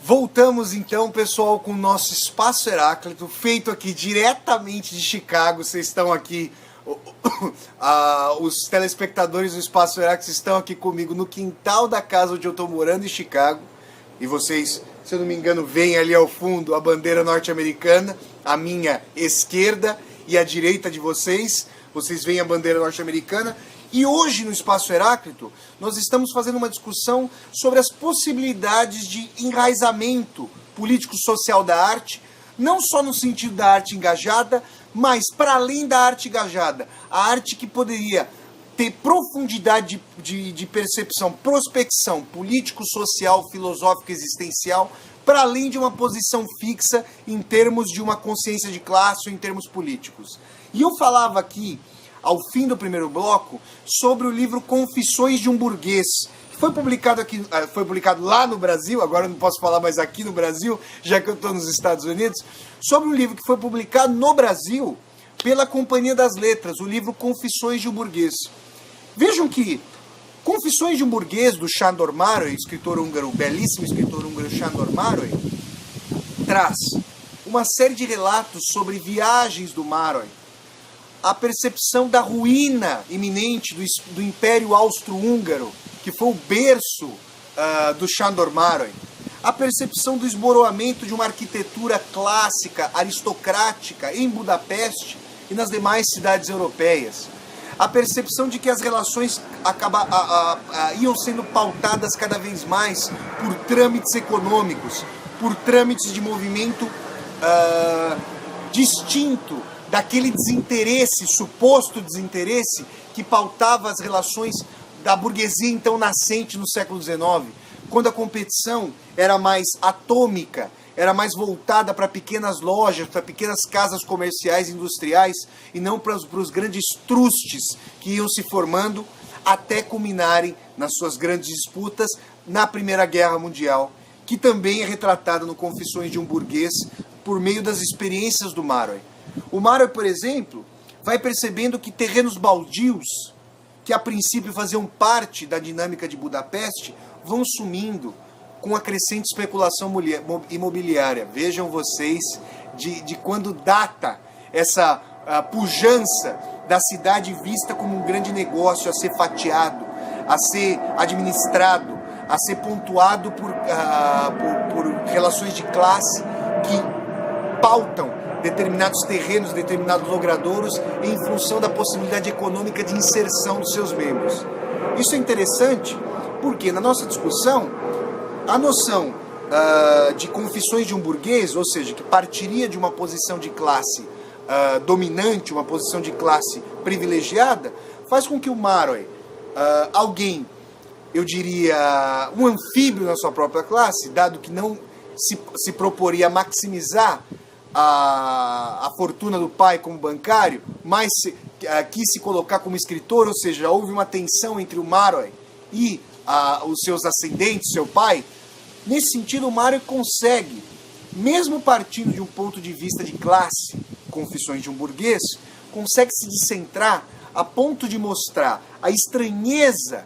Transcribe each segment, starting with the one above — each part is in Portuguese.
Voltamos então, pessoal, com o nosso Espaço Heráclito, feito aqui diretamente de Chicago. Vocês estão aqui, os telespectadores do Espaço Heráclito estão aqui comigo no quintal da casa onde eu estou morando em Chicago. E vocês, se eu não me engano, veem ali ao fundo a bandeira norte-americana, à minha esquerda e à direita de vocês. Vocês veem a bandeira norte-americana. E hoje no Espaço Heráclito nós estamos fazendo uma discussão sobre as possibilidades de enraizamento político-social da arte, não só no sentido da arte engajada, mas para além da arte engajada, a arte que poderia ter profundidade de percepção, prospecção político-social, filosófica, existencial, para além de uma posição fixa em termos de uma consciência de classe ou em termos políticos. E eu falava aqui, ao fim do primeiro bloco, sobre o livro Confissões de um Burguês, que foi publicado lá no Brasil. Agora eu não posso falar mais aqui no Brasil, já que eu estou nos Estados Unidos, sobre um livro que foi publicado no Brasil pela Companhia das Letras, o livro Confissões de um Burguês. Vejam que Confissões de um Burguês, do Sándor Márai, escritor húngaro, belíssimo escritor húngaro Sándor Márai, traz uma série de relatos sobre viagens do Márai, a percepção da ruína iminente do Império Austro-Húngaro, que foi o berço do Sándor Márai, a percepção do esboroamento de uma arquitetura clássica, aristocrática, em Budapeste e nas demais cidades europeias, a percepção de que as relações iam sendo pautadas cada vez mais por trâmites econômicos, por trâmites de movimento distinto daquele desinteresse, suposto desinteresse, que pautava as relações da burguesia então nascente no século XIX, quando a competição era mais atômica, era mais voltada para pequenas lojas, para pequenas casas comerciais e industriais, e não para os grandes trustes que iam se formando até culminarem nas suas grandes disputas na Primeira Guerra Mundial, que também é retratada no Confissões de um Burguês por meio das experiências do Márai. O Márai, por exemplo, vai percebendo que terrenos baldios, que a princípio faziam parte da dinâmica de Budapeste, vão sumindo com a crescente especulação imobiliária. Vejam vocês de quando data essa pujança da cidade vista como um grande negócio a ser fatiado, a ser administrado, a ser pontuado por relações de classe que pautam determinados terrenos, determinados logradouros em função da possibilidade econômica de inserção dos seus membros. Isso é interessante porque na nossa discussão a noção de confissões de um burguês, ou seja, que partiria de uma posição de classe dominante, uma posição de classe privilegiada, faz com que o Márai, alguém, eu diria, um anfíbio na sua própria classe, dado que não se proporia a maximizar a fortuna do pai como bancário, mas quis se colocar como escritor, ou seja, houve uma tensão entre o Márai e os seus ascendentes, seu pai. Nesse sentido, o Márai consegue, mesmo partindo de um ponto de vista de classe, Confissões de um Burguês, consegue se descentrar a ponto de mostrar a estranheza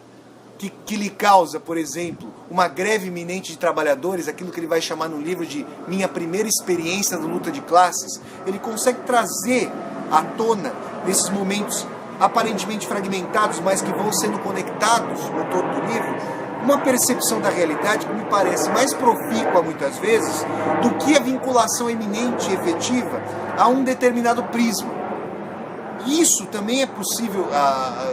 que lhe causa, por exemplo, uma greve iminente de trabalhadores, aquilo que ele vai chamar no livro de Minha Primeira Experiência da Luta de Classes. Ele consegue trazer à tona, nesses momentos aparentemente fragmentados, mas que vão sendo conectados no todo do livro, uma percepção da realidade que me parece mais profícua, muitas vezes, do que a vinculação eminente e efetiva a um determinado prisma. Isso também é possível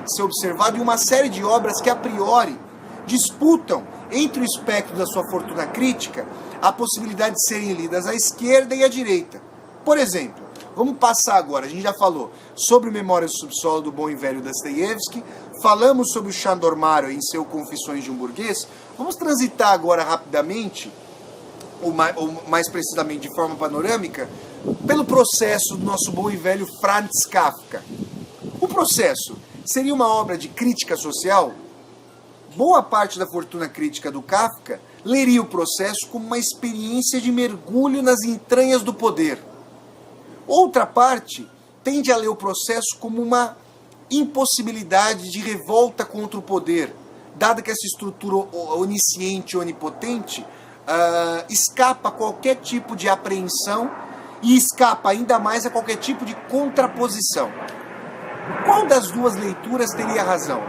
de ser observado em uma série de obras que, a priori, disputam entre o espectro da sua fortuna crítica a possibilidade de serem lidas à esquerda e à direita. Por exemplo, vamos passar agora, a gente já falou sobre Memórias do Subsolo do bom e velho Dostoiévski, falamos sobre o Sándor Márai em seu Confissões de um Burguês, vamos transitar agora rapidamente, ou mais precisamente de forma panorâmica, pelo processo do nosso bom e velho Franz Kafka. O processo seria uma obra de crítica social. Boa parte da fortuna crítica do Kafka leria o processo como uma experiência de mergulho nas entranhas do poder. Outra parte tende a ler o processo como uma impossibilidade de revolta contra o poder, dada que essa estrutura onisciente e onipotente escapa a qualquer tipo de apreensão e escapa ainda mais a qualquer tipo de contraposição. Qual das duas leituras teria razão?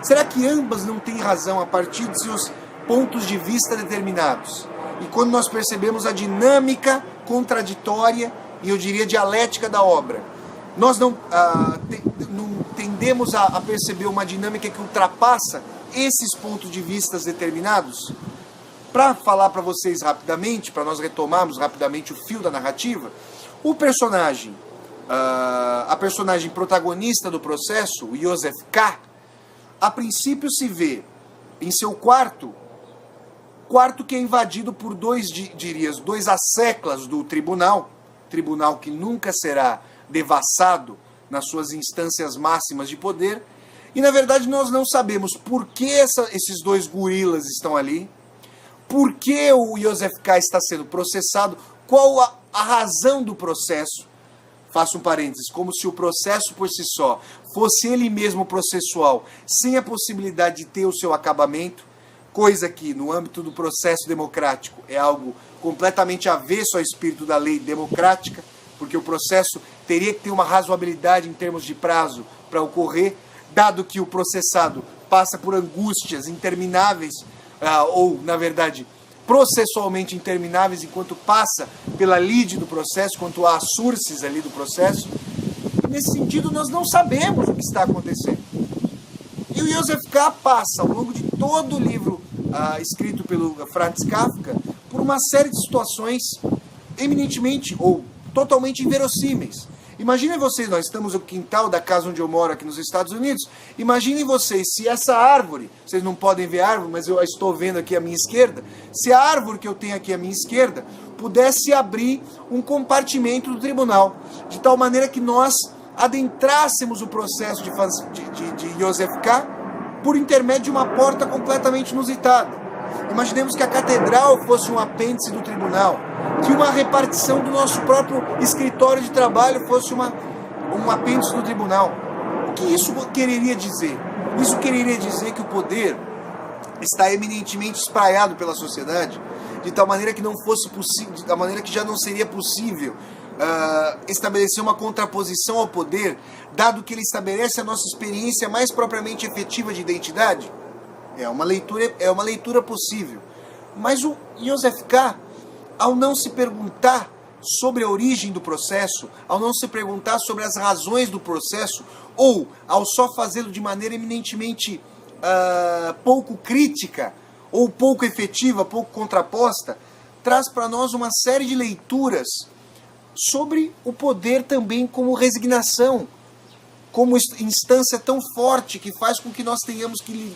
Será que ambas não têm razão a partir de seus pontos de vista determinados? E quando nós percebemos a dinâmica contraditória e eu diria dialética da obra, nós não tendemos a perceber uma dinâmica que ultrapassa esses pontos de vista determinados? Para falar para vocês rapidamente, para nós retomarmos rapidamente o fio da narrativa, o personagem, a personagem protagonista do processo, o Joseph K., a princípio se vê em seu quarto que é invadido por dois asseclas do tribunal que nunca será devassado nas suas instâncias máximas de poder, e na verdade nós não sabemos por que esses dois gorilas estão ali, por que o Joseph K. está sendo processado, qual a razão do processo. Faço um parênteses, como se o processo por si só fosse ele mesmo processual, sem a possibilidade de ter o seu acabamento, coisa que no âmbito do processo democrático é algo completamente avesso ao espírito da lei democrática, porque o processo teria que ter uma razoabilidade em termos de prazo para ocorrer, dado que o processado passa por angústias intermináveis, ou, na verdade, processualmente intermináveis, enquanto passa pela lide do processo, quanto há surces ali do processo. Nesse sentido, nós não sabemos o que está acontecendo. E o Joseph K. passa, ao longo de todo o livro escrito pelo Franz Kafka, por uma série de situações eminentemente ou totalmente inverossímeis. Imaginem vocês, nós estamos no quintal da casa onde eu moro aqui nos Estados Unidos, imaginem vocês se essa árvore, vocês não podem ver a árvore, mas eu a estou vendo aqui à minha esquerda, se a árvore que eu tenho aqui à minha esquerda pudesse abrir um compartimento do tribunal, de tal maneira que nós adentrássemos o processo de Joseph K. por intermédio de uma porta completamente inusitada. Imaginemos que a catedral fosse um apêndice do tribunal, que uma repartição do nosso próprio escritório de trabalho fosse um apêndice do tribunal. O que isso quereria dizer? Isso quereria dizer que o poder está eminentemente espraiado pela sociedade, de tal maneira que não fosse possível, de tal maneira que já não seria possível estabelecer uma contraposição ao poder, dado que ele estabelece a nossa experiência mais propriamente efetiva de identidade. É uma leitura possível. Mas o Joseph K., ao não se perguntar sobre a origem do processo, ao não se perguntar sobre as razões do processo, ou ao só fazê-lo de maneira eminentemente pouco crítica, ou pouco efetiva, pouco contraposta, traz para nós uma série de leituras sobre o poder também como resignação, como instância tão forte que faz com que nós tenhamos que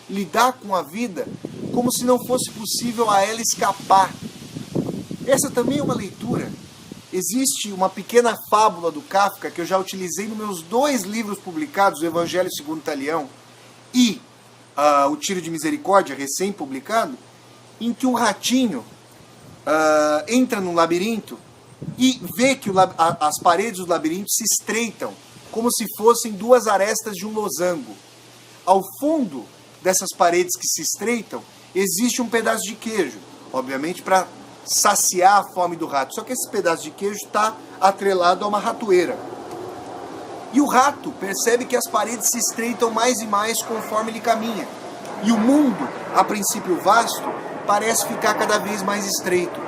lidar com a vida como se não fosse possível a ela escapar. Essa também é uma leitura. Existe uma pequena fábula do Kafka que eu já utilizei nos meus 2 livros publicados, o Evangelho segundo Talião e o Tiro de Misericórdia, recém-publicado, em que um ratinho entra num labirinto e vê que as paredes do labirinto se estreitam, como se fossem 2 arestas de um losango. Ao fundo dessas paredes que se estreitam, existe um pedaço de queijo, obviamente para saciar a fome do rato. Só que esse pedaço de queijo está atrelado a uma ratoeira. E o rato percebe que as paredes se estreitam mais e mais conforme ele caminha. E o mundo, a princípio vasto, parece ficar cada vez mais estreito.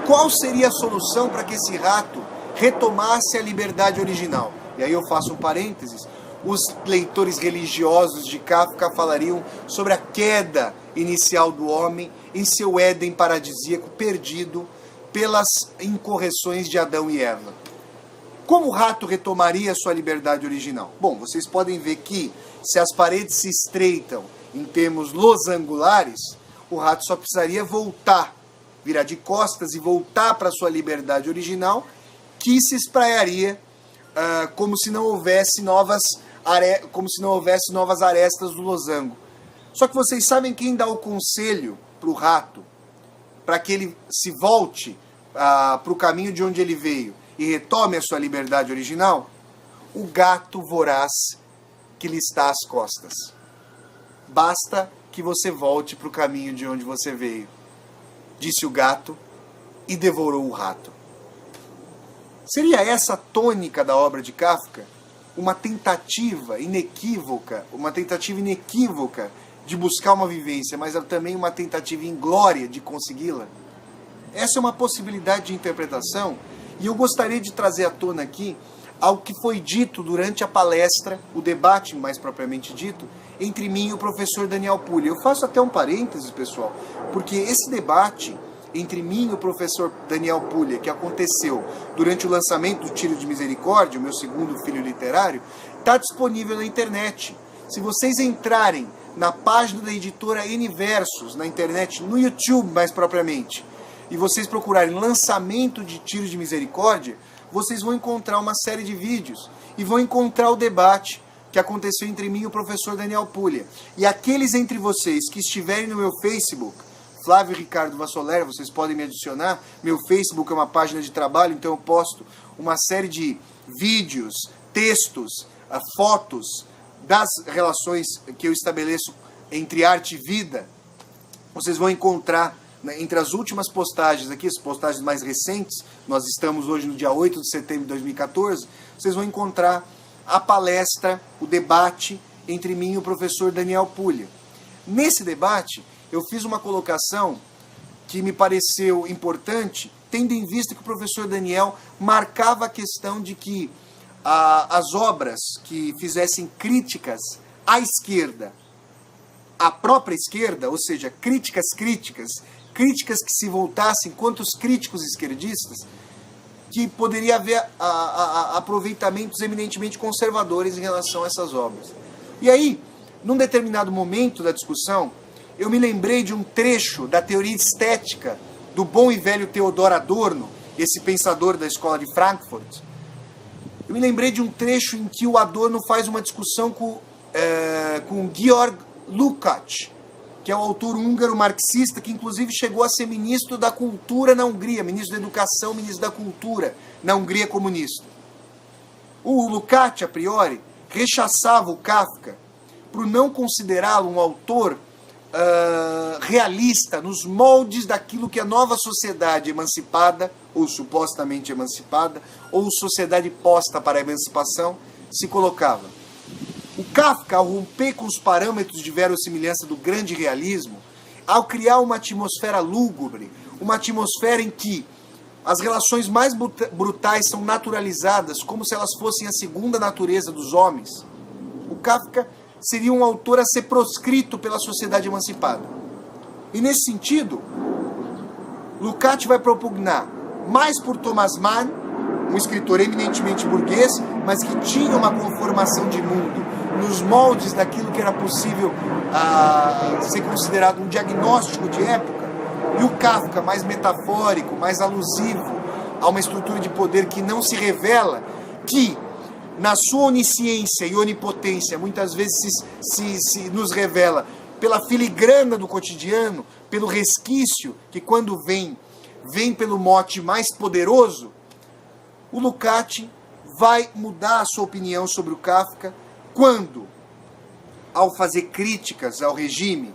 Qual seria a solução para que esse rato retomasse a liberdade original? E aí eu faço um parênteses. Os leitores religiosos de Kafka falariam sobre a queda inicial do homem em seu Éden paradisíaco perdido pelas incorreções de Adão e Eva. Como o rato retomaria sua liberdade original? Bom, vocês podem ver que se as paredes se estreitam em termos losangulares, o rato só precisaria voltar, virar de costas e voltar para sua liberdade original, que se espraiaria como se não houvesse novas arestas do losango. Só que vocês sabem quem dá o conselho para o rato, para que ele se volte para o caminho de onde ele veio e retome a sua liberdade original? O gato voraz que lhe está às costas. Basta que você volte para o caminho de onde você veio. disse o gato, e devorou o rato. Seria essa a tônica da obra de Kafka? Uma tentativa inequívoca de buscar uma vivência, mas também uma tentativa inglória de consegui-la? Essa é uma possibilidade de interpretação, e eu gostaria de trazer à tona aqui algo que foi dito durante a palestra, o debate mais propriamente dito, entre mim e o professor Daniel Pulha. Eu faço até um parênteses, pessoal, porque esse debate entre mim e o professor Daniel Pulha, que aconteceu durante o lançamento do Tiro de Misericórdia, o meu segundo filho literário, está disponível na internet. Se vocês entrarem na página da editora Universos, na internet, no YouTube mais propriamente, e vocês procurarem lançamento de Tiro de Misericórdia, vocês vão encontrar uma série de vídeos e vão encontrar o debate que aconteceu entre mim e o professor Daniel Pulha. E aqueles entre vocês que estiverem no meu Facebook, Flávio Ricardo Vassoler, vocês podem me adicionar. Meu Facebook é uma página de trabalho, então eu posto uma série de vídeos, textos, fotos das relações que eu estabeleço entre arte e vida. Vocês vão encontrar, entre as últimas postagens aqui, as postagens mais recentes, nós estamos hoje no dia 8 de setembro de 2014, vocês vão encontrar a palestra, o debate entre mim e o professor Daniel Pulha. Nesse debate, eu fiz uma colocação que me pareceu importante, tendo em vista que o professor Daniel marcava a questão de que as obras que fizessem críticas à esquerda, à própria esquerda, ou seja, críticas que se voltassem contra os críticos esquerdistas, que poderia haver aproveitamentos eminentemente conservadores em relação a essas obras. E aí, num determinado momento da discussão, eu me lembrei de um trecho da teoria estética do bom e velho Theodor Adorno, esse pensador da escola de Frankfurt. Eu me lembrei de um trecho em que o Adorno faz uma discussão com Georg Lukács, que é o autor húngaro marxista, que inclusive chegou a ser ministro da Cultura na Hungria, ministro da Educação, ministro da Cultura na Hungria comunista. O Lukács, a priori, rechaçava o Kafka por não considerá-lo um autor realista nos moldes daquilo que a nova sociedade emancipada, ou supostamente emancipada, ou sociedade posta para a emancipação, se colocava. O Kafka, ao romper com os parâmetros de verossimilhança do grande realismo, ao criar uma atmosfera lúgubre, uma atmosfera em que as relações mais brutais são naturalizadas, como se elas fossem a segunda natureza dos homens, o Kafka seria um autor a ser proscrito pela sociedade emancipada. E nesse sentido, Lukács vai propugnar mais por Thomas Mann, um escritor eminentemente burguês, mas que tinha uma conformação de mundo nos moldes daquilo que era possível ser considerado um diagnóstico de época, e o Kafka mais metafórico, mais alusivo a uma estrutura de poder que não se revela, que na sua onisciência e onipotência muitas vezes se nos revela pela filigrana do cotidiano, pelo resquício que quando vem pelo mote mais poderoso. O Lukács vai mudar a sua opinião sobre o Kafka quando, ao fazer críticas ao regime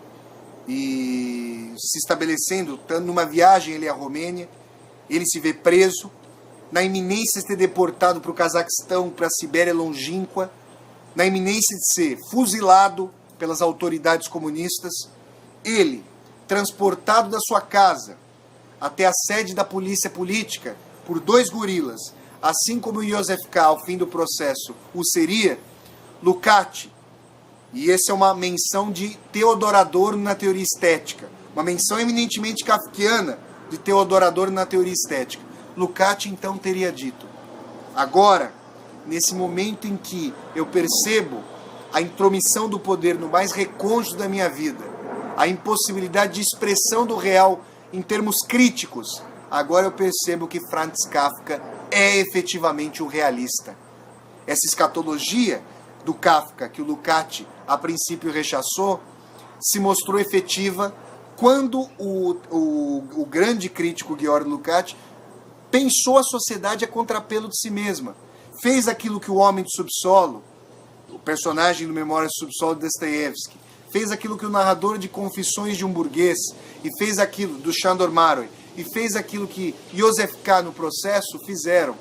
e se estabelecendo, numa viagem ele à Romênia, ele se vê preso, na iminência de ser deportado para o Cazaquistão, para a Sibéria longínqua, na iminência de ser fuzilado pelas autoridades comunistas, ele, transportado da sua casa até a sede da polícia política por 2 gorilas, assim como Joseph K., ao fim do processo, o seria, Lukács, e essa é uma menção de Theodor Adorno na teoria estética, uma menção eminentemente kafkiana de Theodor Adorno na teoria estética. Lukács então teria dito: agora, nesse momento em que eu percebo a intromissão do poder no mais recôndito da minha vida, a impossibilidade de expressão do real em termos críticos, agora eu percebo que Franz Kafka é efetivamente um realista. Essa escatologia do Kafka, que o Lukács a princípio rechaçou, se mostrou efetiva quando o grande crítico Georg Lukács pensou a sociedade a contrapelo de si mesma. Fez aquilo que o Homem do Subsolo, o personagem do Memórias do Subsolo de Dostoiévski, fez aquilo que o narrador de Confissões de um Burguês, e fez aquilo do Sándor Márai, e fez aquilo que Józef K. no Processo fizeram.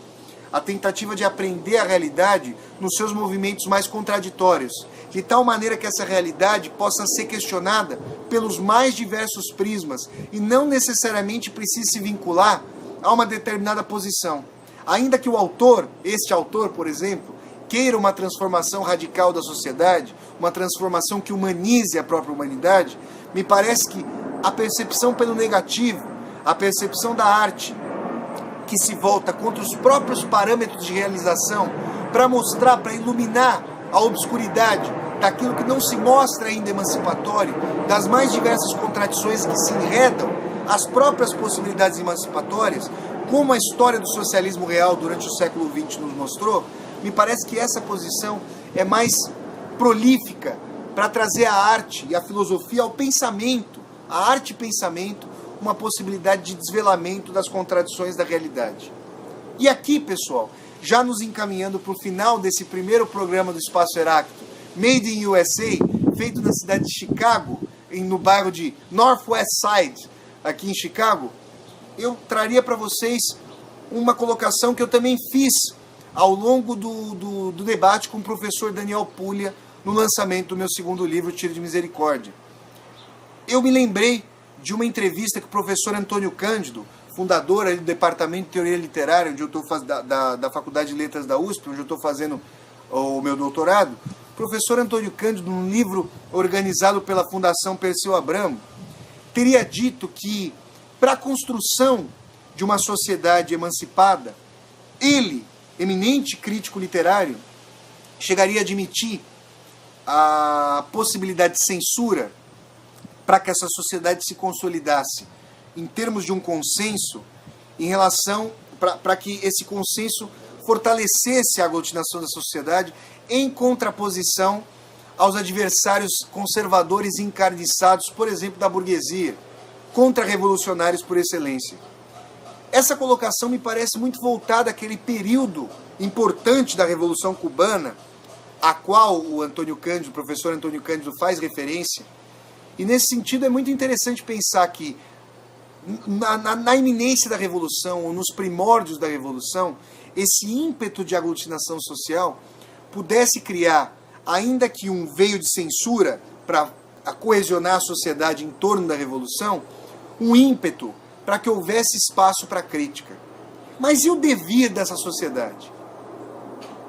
A tentativa de aprender a realidade nos seus movimentos mais contraditórios, de tal maneira que essa realidade possa ser questionada pelos mais diversos prismas e não necessariamente precise se vincular a uma determinada posição. Ainda que o autor, este autor, por exemplo, queira uma transformação radical da sociedade, uma transformação que humanize a própria humanidade, me parece que a percepção pelo negativo, a percepção da arte, que se volta contra os próprios parâmetros de realização, para mostrar, para iluminar a obscuridade daquilo que não se mostra ainda emancipatório, das mais diversas contradições que se enredam às próprias possibilidades emancipatórias, como a história do socialismo real durante o século XX nos mostrou, me parece que essa posição é mais prolífica para trazer a arte e a filosofia ao pensamento, a arte e pensamento, uma possibilidade de desvelamento das contradições da realidade. E aqui, pessoal, já nos encaminhando para o final desse primeiro programa do Espaço Heráclito, Made in USA, feito na cidade de Chicago, no bairro de Northwest Side, aqui em Chicago, eu traria para vocês uma colocação que eu também fiz ao longo do debate com o professor Daniel Puglia no lançamento do meu segundo livro, Tiro de Misericórdia. Eu me lembrei de uma entrevista que o professor Antônio Cândido, fundador do Departamento de Teoria Literária, onde eu estou da Faculdade de Letras da USP, onde eu estou fazendo o meu doutorado, o professor Antônio Cândido, num livro organizado pela Fundação Perseu Abramo, teria dito que, para a construção de uma sociedade emancipada, ele, eminente crítico literário, chegaria a admitir a possibilidade de censura para que essa sociedade se consolidasse em termos de um consenso, em relação para que esse consenso fortalecesse a aglutinação da sociedade em contraposição aos adversários conservadores encarniçados, por exemplo, da burguesia, contra-revolucionários por excelência. Essa colocação me parece muito voltada àquele período importante da Revolução Cubana, a qual o professor Antônio Cândido faz referência. E nesse sentido é muito interessante pensar que na iminência da Revolução, ou nos primórdios da Revolução, esse ímpeto de aglutinação social pudesse criar, ainda que um veio de censura para coesionar a sociedade em torno da Revolução, um ímpeto para que houvesse espaço para a crítica. Mas e o devir dessa sociedade?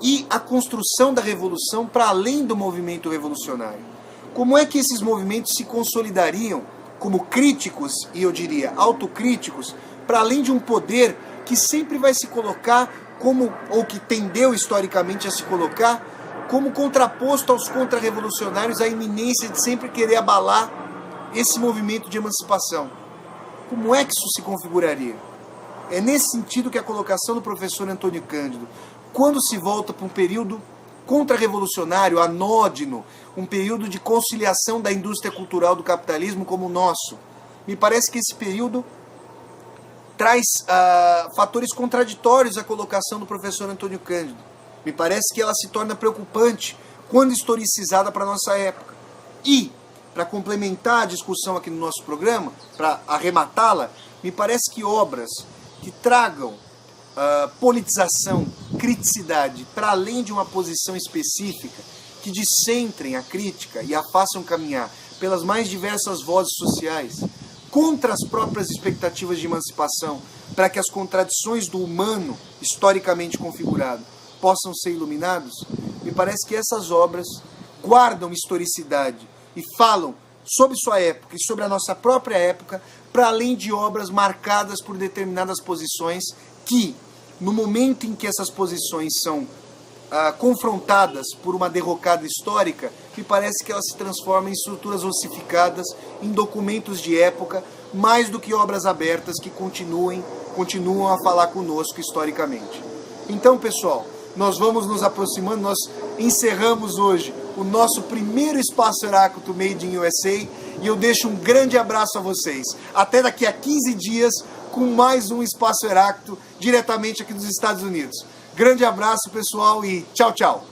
E a construção da Revolução para além do movimento revolucionário? Como é que esses movimentos se consolidariam como críticos, e eu diria autocríticos, para além de um poder que sempre vai se colocar como, ou que tendeu historicamente a se colocar, como contraposto aos contra-revolucionários, a iminência de sempre querer abalar esse movimento de emancipação? Como é que isso se configuraria? É nesse sentido que a colocação do professor Antônio Cândido, quando se volta para um período contra-revolucionário, anódino, um período de conciliação da indústria cultural do capitalismo como o nosso, me parece que esse período traz fatores contraditórios à colocação do professor Antônio Cândido. Me parece que ela se torna preocupante quando historicizada para a nossa época. E, para complementar a discussão aqui no nosso programa, para arrematá-la, me parece que obras que tragam politização, criticidade, para além de uma posição específica, que descentrem a crítica e a façam caminhar pelas mais diversas vozes sociais, contra as próprias expectativas de emancipação, para que as contradições do humano, historicamente configurado, possam ser iluminados, me parece que essas obras guardam historicidade e falam sobre sua época e sobre a nossa própria época, para além de obras marcadas por determinadas posições que, no momento em que essas posições são confrontadas por uma derrocada histórica, me parece que elas se transformam em estruturas ossificadas, em documentos de época, mais do que obras abertas que continuam a falar conosco historicamente. Então, pessoal, nós vamos nos aproximando, nós encerramos hoje o nosso primeiro Espaço Heráclito Made in USA, e eu deixo um grande abraço a vocês. Até daqui a 15 dias, com mais um Espaço Heráclito, diretamente aqui dos Estados Unidos. Grande abraço, pessoal, e tchau, tchau!